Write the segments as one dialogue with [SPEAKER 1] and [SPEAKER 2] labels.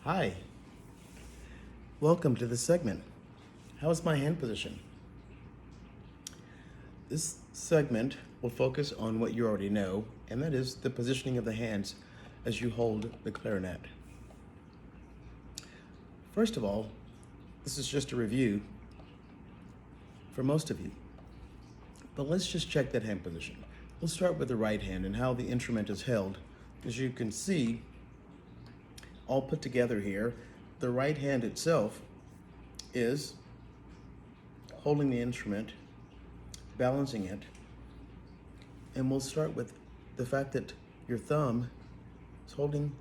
[SPEAKER 1] Hi, welcome to this segment. How is my hand position? This segment will focus on what you already know, and that is the positioning of the hands as you hold the clarinet. First of all, this is just a review for most of you, but let's just check that hand position. We'll start with the right hand and how the instrument is held. As you can see, all put together here, the right hand itself is holding the instrument, balancing it, and we'll start with the fact that your thumb is holding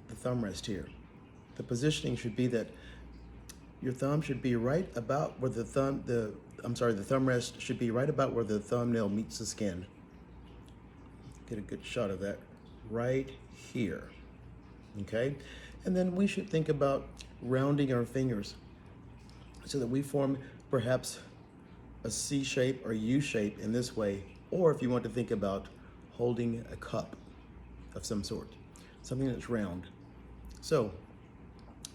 [SPEAKER 1] the thumb rest here. The positioning should be that your thumb should be right about where the thumb rest should be right about where the thumbnail meets the skin. Get a good shot of that right here. Okay, and then we should think about rounding our fingers so that we form perhaps a C shape or U shape in this way, or if you want to think about holding a cup of some sort, something that's round. So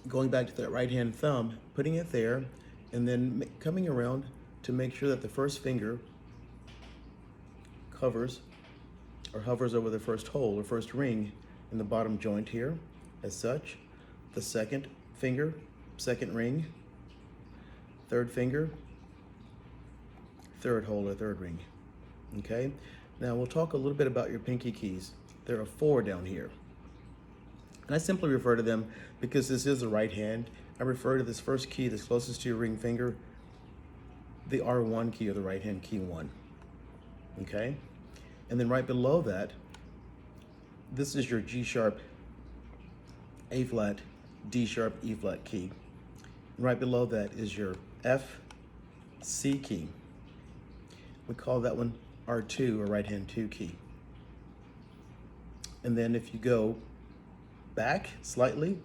[SPEAKER 1] going back to that right hand thumb, putting it there, and then coming around to make sure that the first finger covers or hovers over the first hole or first ring in the bottom joint here, as such. The second finger, second ring, third finger, third hole or third ring. Okay, now we'll talk a little bit about your pinky keys. There are 4 down here, and I simply refer to them because this is the right hand. I refer to this first key that's closest to your ring finger, the R1 key, or the right hand key 1. Okay, and then right below that, this is your G sharp, A flat, D sharp, E flat key. And right below that is your F, C key. We call that one R2, or right hand 2 key. And then if you go back slightly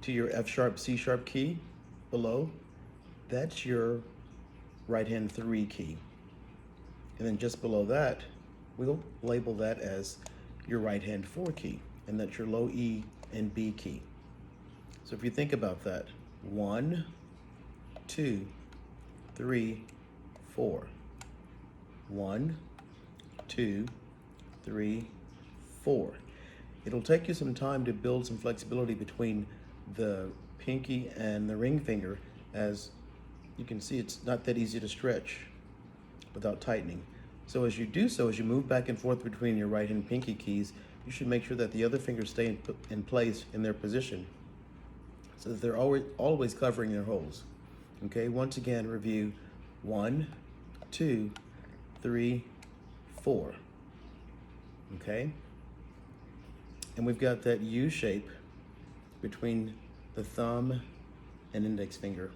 [SPEAKER 1] to your F sharp, C sharp key below, that's your right hand 3 key. And then just below that, we'll label that as your right hand 4 key, and that's your low E and B key. So if you think about that, 1, 2, 3, 4. 1, 2, 3, 4. It'll take you some time to build some flexibility between the pinky and the ring finger. As you can see, it's not that easy to stretch without tightening. So as you do so, as you move back and forth between your right and pinky keys, you should make sure that the other fingers stay in place in their position so that they're always covering their holes. Okay, once again, review 1, 2, 3, 4. Okay, and we've got that U shape between the thumb and index finger.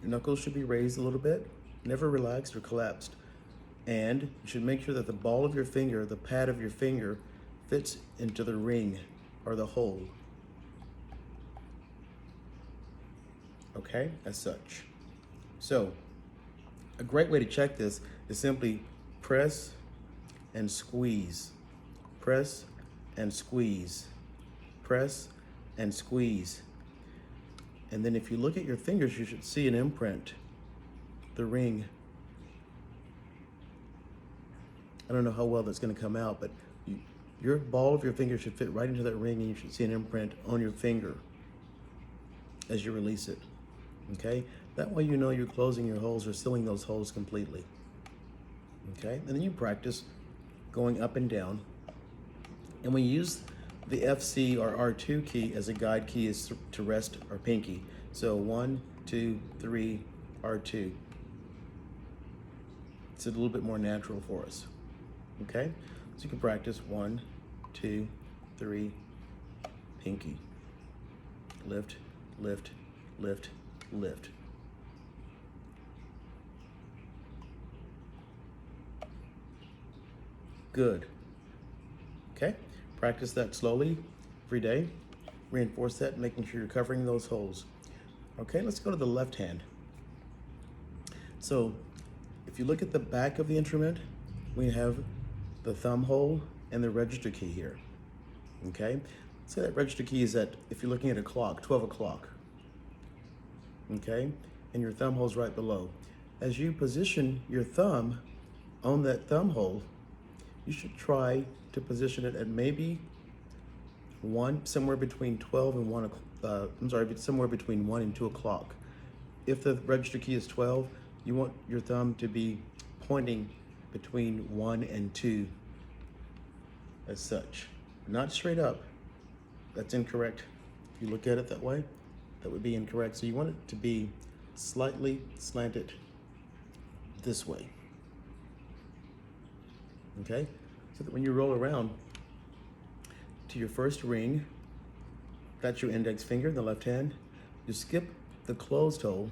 [SPEAKER 1] Your knuckles should be raised a little bit, never relaxed or collapsed. And you should make sure that the ball of your finger, the pad of your finger, fits into the ring or the hole. Okay, as such. So, a great way to check this is simply press and squeeze. Press and squeeze. Press and squeeze. And then if you look at your fingers, you should see an imprint, the ring. I don't know how well that's going to come out, but your ball of your finger should fit right into that ring, and you should see an imprint on your finger as you release it. Okay? That way you know you're closing your holes or sealing those holes completely. Okay? And then you practice going up and down. And we use the FC or R2 key as a guide key is to rest our pinky. So 1, 2, 3, R2. It's a little bit more natural for us. Okay? So you can practice 1, 2, 3, pinky. Lift, lift, lift, lift. Good. Okay? Practice that slowly every day. Reinforce that, making sure you're covering those holes. Okay, let's go to the left hand. So if you look at the back of the instrument, we have the thumb hole and the register key here. Okay? So that register key is at, if you're looking at a clock, 12 o'clock. Okay? And your thumb hole's right below. As you position your thumb on that thumb hole, you should try to position it at maybe somewhere between 12 and 1 o'clock. Somewhere between 1 and 2 o'clock. If the register key is 12, you want your thumb to be pointing between 1 and 2 as such. Not straight up. That's incorrect. If you look at it that way, that would be incorrect. So you want it to be slightly slanted this way. Okay? So that when you roll around to your first ring, that's your index finger in the left hand, you skip the closed hole,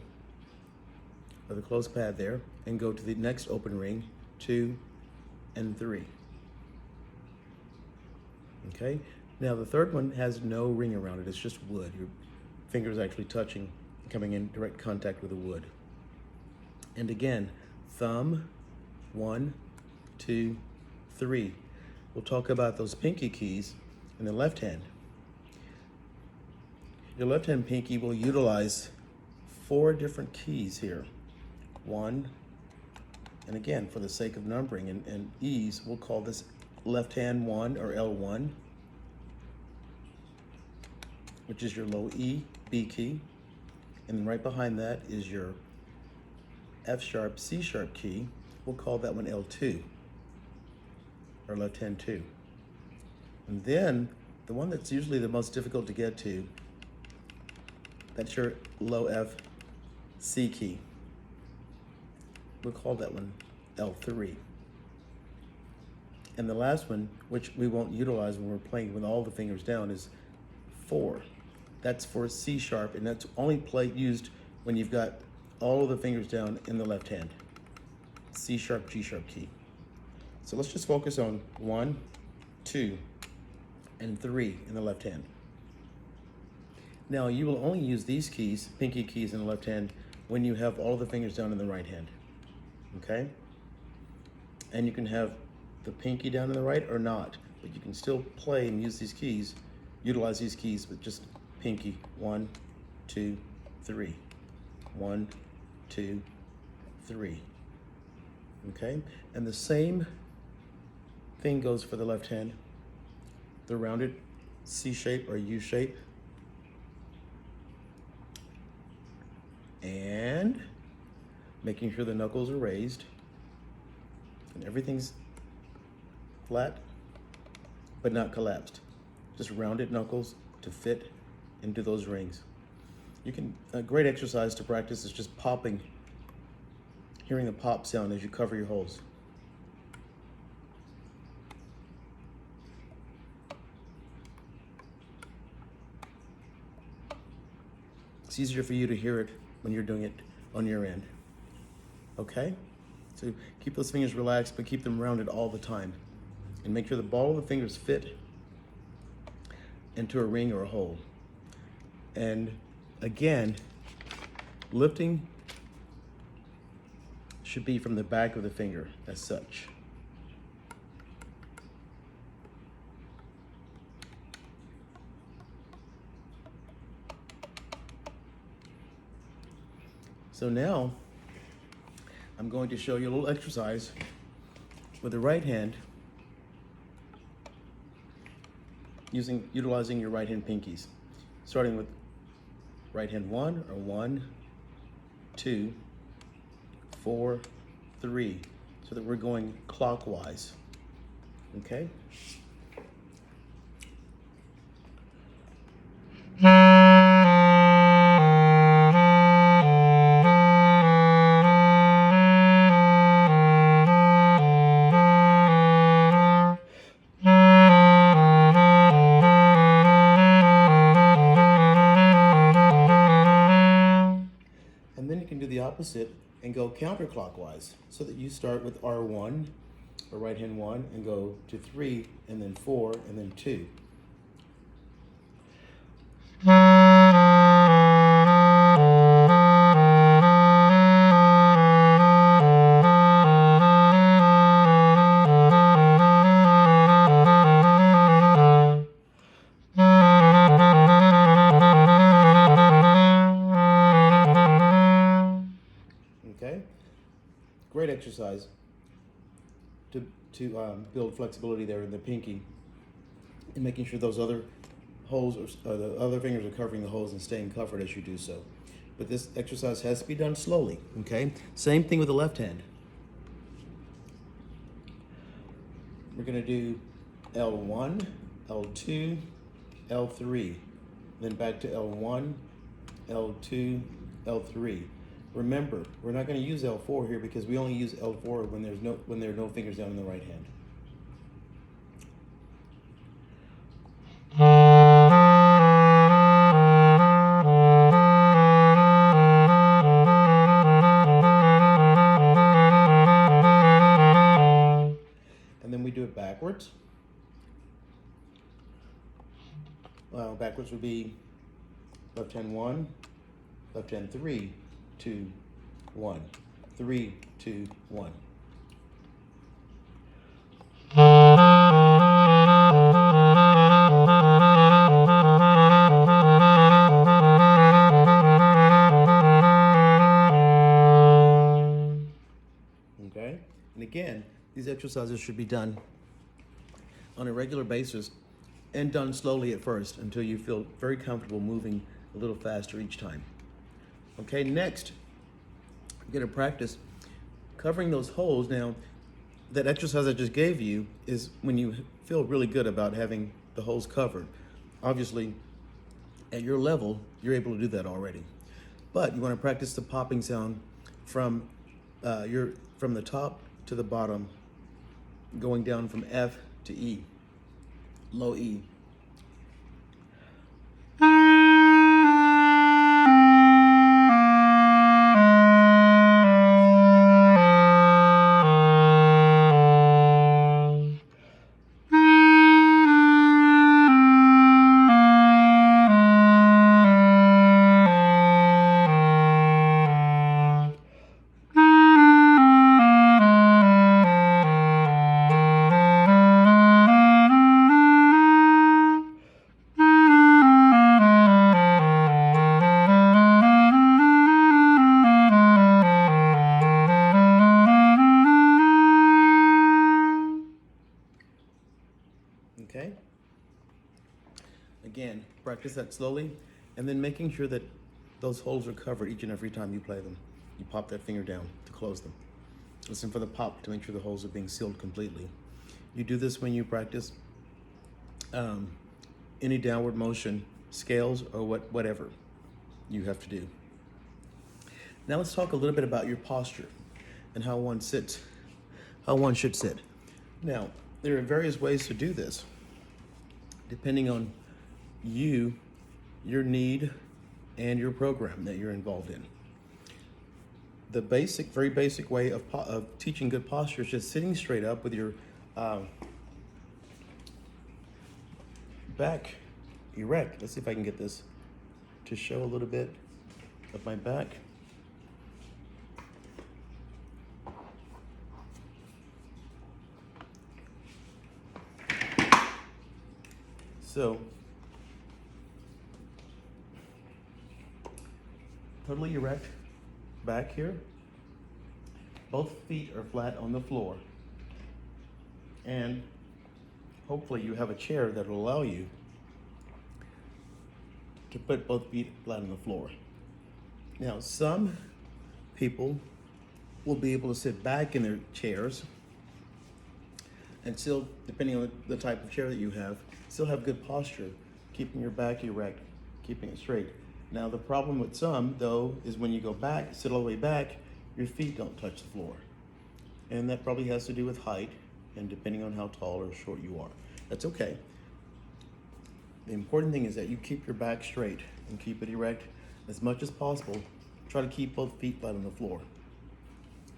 [SPEAKER 1] or the closed pad there, and go to the next open ring, 2 and 3. Okay? Now the third one has no ring around it, it's just wood. Your finger is actually touching, coming in direct contact with the wood. And again, thumb, 1, 2, 3. We'll talk about those pinky keys in the left hand. Your left hand pinky will utilize 4 different keys here. 1, and again, for the sake of numbering and ease, we'll call this left hand 1 or L1, which is your low E, B key. And then right behind that is your F sharp, C sharp key. We'll call that one L2, or left hand 2. And then the one that's usually the most difficult to get to, that's your low F, C key. We'll call that one L3. And the last one, which we won't utilize when we're playing with all the fingers down, is 4. That's for C sharp, and that's only used when you've got all of the fingers down in the left hand. C sharp, G sharp key. So let's just focus on 1, 2, and 3 in the left hand. Now you will only use these keys, pinky keys in the left hand, when you have all the fingers down in the right hand. Okay? And you can have the pinky down in the right or not, but you can still play and use these keys, utilize these keys with just pinky, 1, 2, 3. 1, 2, 3. Okay? And the same thing goes for the left hand. The rounded C shape or U shape. And making sure the knuckles are raised and everything's flat but not collapsed. Just rounded knuckles to fit into those rings. A great exercise to practice is just popping, hearing the pop sound as you cover your holes. It's easier for you to hear it when you're doing it on your end. Okay? So keep those fingers relaxed, but keep them rounded all the time. And make sure the ball of the fingers fit into a ring or a hole. And again, lifting should be from the back of the finger as such. So now, I'm going to show you a little exercise with the right hand, utilizing your right hand pinkies. Starting with right hand 1, or 1, 2, 4, 3, so that we're going clockwise. Okay? And then you can do the opposite and go counterclockwise, so that you start with R1, or right hand 1, and go to 3, and then 4, and then 2. great exercise to build flexibility there in the pinky and making sure those other holes or the other fingers are covering the holes and staying covered as you do so. But this exercise has to be done slowly, okay? Same thing with the left hand. We're gonna do L1, L2, L3, then back to L1, L2, L3. Remember, we're not going to use L4 here because we only use L4 when there are no fingers down in the right hand. And then we do it backwards. Backwards would be left hand 1, left hand 3, 2, 1, 3, 2, 1. Okay? And again, these exercises should be done on a regular basis and done slowly at first until you feel very comfortable moving a little faster each time. Okay, next, we're going to practice covering those holes. Now, that exercise I just gave you is when you feel really good about having the holes covered. Obviously, at your level, you're able to do that already. But you want to practice the popping sound from the top to the bottom, going down from F to E, low E. Okay? Again, practice that slowly, and then making sure that those holes are covered each and every time you play them. You pop that finger down to close them. Listen for the pop to make sure the holes are being sealed completely. You do this when you practice any downward motion, scales, or whatever you have to do. Now let's talk a little bit about your posture and how one sits, how one should sit. Now, there are various ways to do this, depending on you, your need, and your program that you're involved in. The very basic way of teaching good posture is just sitting straight up with your back erect. Let's see if I can get this to show a little bit of my back. So, totally erect back here. Both feet are flat on the floor. And hopefully you have a chair that will allow you to put both feet flat on the floor. Now, some people will be able to sit back in their chairs and still, depending on the type of chair that you have, still have good posture, keeping your back erect, keeping it straight. Now, the problem with some, though, is when you go back, sit all the way back, your feet don't touch the floor. And that probably has to do with height and depending on how tall or short you are. That's okay. The important thing is that you keep your back straight and keep it erect as much as possible. Try to keep both feet flat on the floor.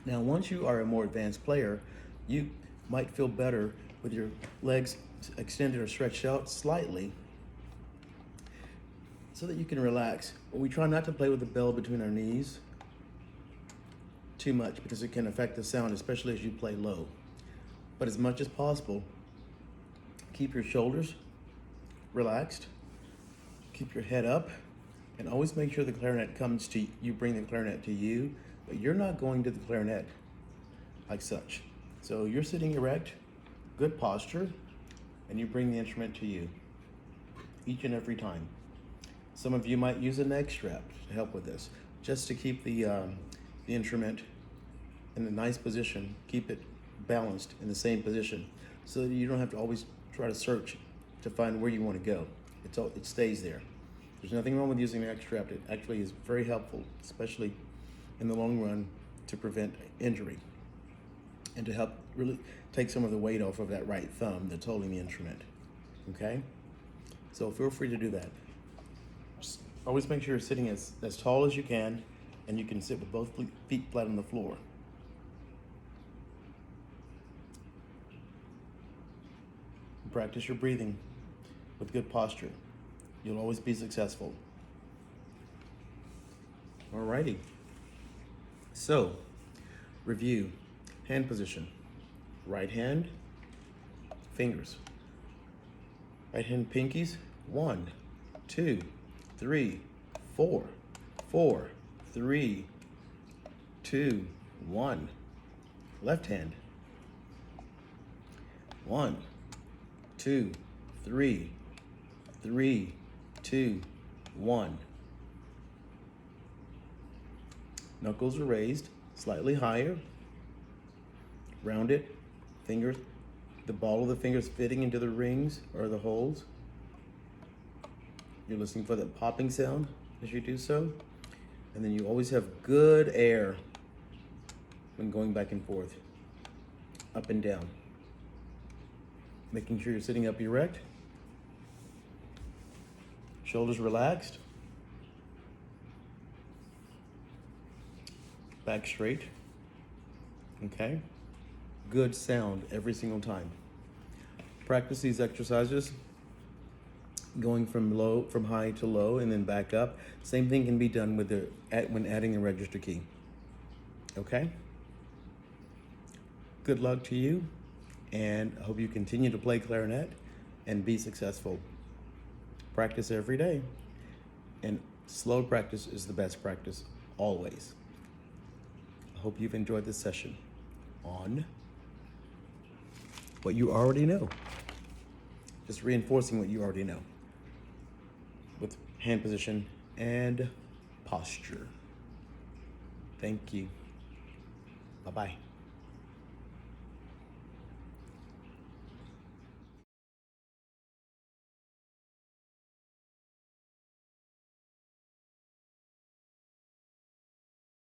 [SPEAKER 1] Now, once you are a more advanced player, you might feel better with your legs extended or stretched out slightly so that you can relax. But we try not to play with the bell between our knees too much because it can affect the sound, especially as you play low. But as much as possible, keep your shoulders relaxed, keep your head up, and always make sure the clarinet comes to you. Bring the clarinet to you, but you're not going to the clarinet. like such. So you're sitting erect, good posture, and you bring the instrument to you each and every time. Some of you might use a neck strap to help with this, just to keep the instrument in a nice position, keep it balanced in the same position, so that you don't have to always try to search to find where you want to go. It stays there. There's nothing wrong with using an neck strap. It actually is very helpful, especially in the long run, to prevent injury and to help really take some of the weight off of that right thumb that's holding the instrument. Okay? So feel free to do that. Just always make sure you're sitting as tall as you can, and you can sit with both feet flat on the floor. Practice your breathing with good posture. You'll always be successful. Alrighty. So, review. Hand position. Right hand, fingers. Right hand pinkies. 1, 2, 3, 4. 4, 3, 2, 1. Left hand. 1, 2, 3, 3, 2, 1. Knuckles are raised, slightly higher. Round it, fingers, the ball of the fingers fitting into the rings or the holes. You're listening for that popping sound as you do so. And then you always have good air when going back and forth, up and down. Making sure you're sitting up erect. Shoulders relaxed. Back straight. Okay? Good sound every single time. Practice these exercises going from high to low and then back up. Same thing can be done with when adding a register key. Okay? Good luck to you, and I hope you continue to play clarinet and be successful. Practice every day, and slow practice is the best practice always. I hope you've enjoyed this session on what you already know. Just reinforcing what you already know with hand position and posture. Thank you. Bye-bye.